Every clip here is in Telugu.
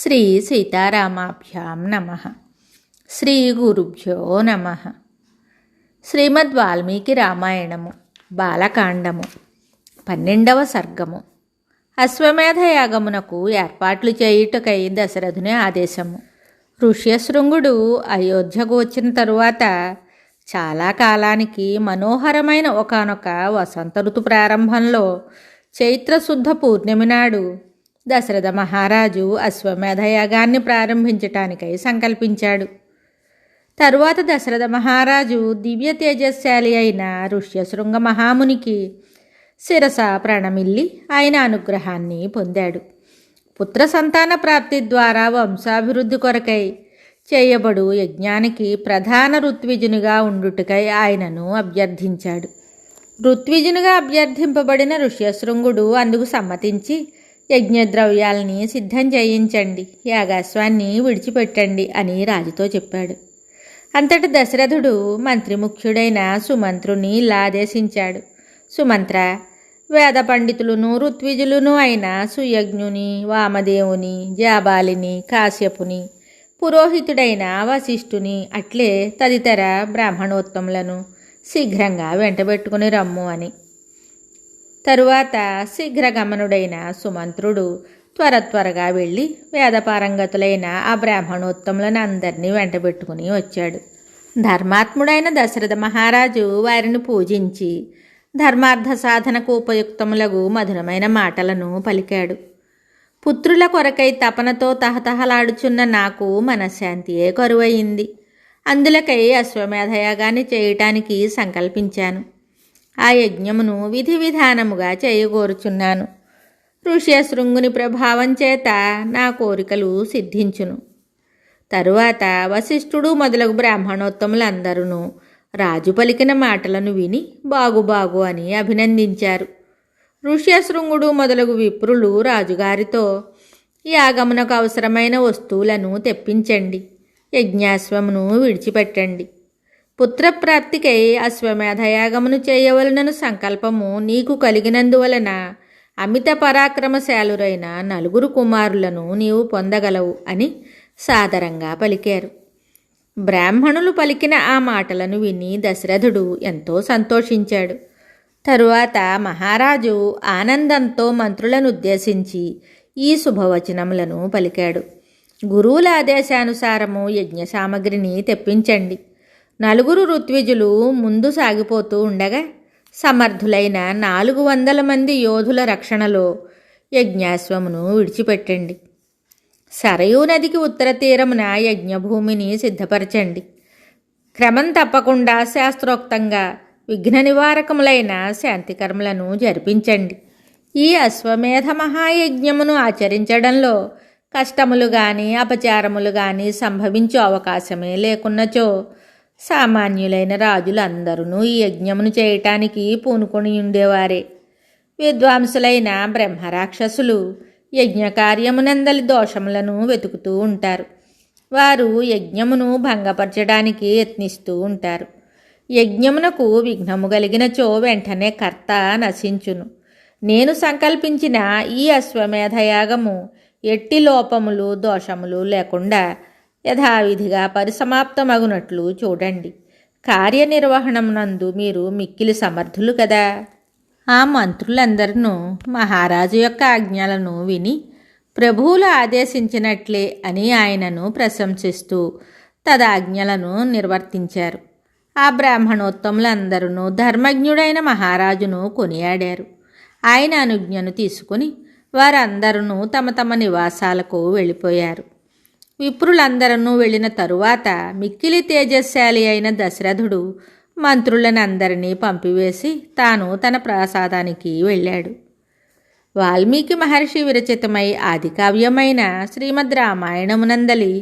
శ్రీ సీతారామాభ్యాం నమః. శ్రీ గురుభ్యో నమః. శ్రీమద్ వాల్మీకి రామాయణము బాలకాండము 12వ సర్గము. అశ్వమేధ యాగమునకు ఏర్పాట్లు చేయుటకై దశరథుని ఆదేశము. ఋష్యశృంగుడు అయోధ్యకు వచ్చిన తరువాత చాలా కాలానికి మనోహరమైన ఒకానొక వసంత ఋతు ప్రారంభంలో చైత్రశుద్ధ పూర్ణిమ నాడు దశరథ మహారాజు అశ్వమేధ యాగాన్ని ప్రారంభించటానికై సంకల్పించాడు. తరువాత దశరథ మహారాజు దివ్య తేజశాలి అయిన ఋష్యశృంగ మహామునికి శిరస ప్రణమిల్లి ఆయన అనుగ్రహాన్ని పొందాడు. పుత్ర సంతాన ప్రాప్తి ద్వారా వంశాభివృద్ధి కొరకై చేయబడు యజ్ఞానికి ప్రధాన ఋత్విజునిగా ఉండుటకై ఆయనను అభ్యర్థించాడు. ఋత్విజునిగా అభ్యర్థింపబడిన ఋష్యశృంగుడు అందుకు సమ్మతించి యజ్ఞద్రవ్యాల్ని సిద్ధం చేయించండి, యాగాశ్వాన్ని విడిచిపెట్టండి అని రాజుతో చెప్పాడు. అంతటి దశరథుడు మంత్రిముఖ్యుడైన సుమంత్రుని ఇలా ఆదేశించాడు. సుమంత్ర, వేద పండితులను ఋత్విజులను అయిన సుయజ్ఞుని, వామదేవుని, జాబాలిని, కాశ్యపుని, పురోహితుడైన వశిష్ఠుని, అట్లే తదితర బ్రాహ్మణోత్తములను శీఘ్రంగా వెంటబెట్టుకుని రమ్ము అని. తరువాత శీఘ్రగమనుడైన సుమంత్రుడు త్వరగా వెళ్ళి వేదపారంగతులైన ఆ బ్రాహ్మణోత్తములను అందరినీ వెంటబెట్టుకుని వచ్చాడు. ధర్మాత్ముడైన దశరథ మహారాజు వారిని పూజించి ధర్మార్థ సాధనకు ఉపయుక్తములగు మధురమైన మాటలను పలికాడు. పుత్రుల కొరకై తపనతో తహతహలాడుచున్న నాకు మనశ్శాంతియే కరువయింది. అందులకై అశ్వమేధయాగాన్ని చేయటానికి సంకల్పించాను. ఆ యజ్ఞమును విధి విధానముగా చేయగోరుచున్నాను. ఋష్యశృంగుని ప్రభావం చేత నా కోరికలు సిద్ధించును. తరువాత వశిష్ఠుడు మొదలగు బ్రాహ్మణోత్తములందరూ రాజు పలికిన మాటలను విని బాగు అని అభినందించారు. ఋష్యశృంగుడు మొదలగు విప్రులు రాజుగారితో, యాగమునకు అవసరమైన వస్తువులను తెప్పించండి, యజ్ఞాశ్వమును విడిచిపెట్టండి. పుత్రప్రాప్తికై అశ్వమేధయాగమును చేయవలనను సంకల్పము నీకు కలిగినందువలన అమిత పరాక్రమశాలురైన 4 కుమారులను నీవు పొందగలవు అని సాదరంగా పలికారు. బ్రాహ్మణులు పలికిన ఆ మాటలను విని దశరథుడు ఎంతో సంతోషించాడు. తరువాత మహారాజు ఆనందంతో మంత్రులను ఉద్దేశించి ఈ శుభవచనములను పలికాడు. గురువుల ఆదేశానుసారము యజ్ఞ సామగ్రిని తెప్పించండి. 4 ఋత్విజులు ముందు సాగిపోతూ ఉండగా సమర్థులైన 400 మంది యోధుల రక్షణలో యజ్ఞాశ్వమును విడిచిపెట్టండి. సరయూ నదికి ఉత్తర తీరమున యజ్ఞభూమిని సిద్ధపరచండి. క్రమం తప్పకుండా శాస్త్రోక్తంగా విఘ్న నివారకములైన శాంతికర్మలను జరిపించండి. ఈ అశ్వమేధ మహాయజ్ఞమును ఆచరించడంలో కష్టములు కానీ అపచారములు కానీ సంభవించే అవకాశమే లేకున్నచో సామాన్యులైన రాజులందరూ ఈ యజ్ఞమును చేయటానికి పూనుకొని ఉండేవారే. విద్వాంసులైన బ్రహ్మరాక్షసులు యజ్ఞకార్యమునందలి దోషములను వెతుకుతూ ఉంటారు. వారు యజ్ఞమును భంగపరచడానికి యత్నిస్తూ ఉంటారు. యజ్ఞమునకు విఘ్నము కలిగినచో వెంటనే కర్త నశించును. నేను సంకల్పించిన ఈ అశ్వమేధయాగము ఎట్టి లోపములు దోషములు లేకుండా యథావిధిగా పరిసమాప్తమగునట్లు చూడండి. కార్యనిర్వహణమునందు మీరు మిక్కిలి సమర్థులు కదా. ఆ మంత్రులందరూ మహారాజు యొక్క ఆజ్ఞలను విని ప్రభువులు ఆదేశించినట్లే అని ఆయనను ప్రశంసిస్తూ తదాజ్ఞలను నిర్వర్తించారు. ఆ బ్రాహ్మణోత్తములందరూ ధర్మజ్ఞుడైన మహారాజును కొనియాడారు. ఆయన అనుజ్ఞను తీసుకుని వారందరూ తమ తమ నివాసాలకు వెళ్ళిపోయారు. విప్రులందరూ వెళ్ళిన తరువాత మిక్కిలి తేజశాలి అయిన దశరథుడు మంత్రులనందరినీ పంపివేసి తాను తన ప్రాసాదానికి వెళ్ళాడు. వాల్మీకి మహర్షి విరచితమై ఆదికావ్యమైన శ్రీమద్ రామాయణమునందలి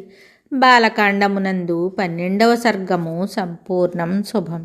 బాలకాండమునందు 12వ సర్గము సంపూర్ణం. శుభం.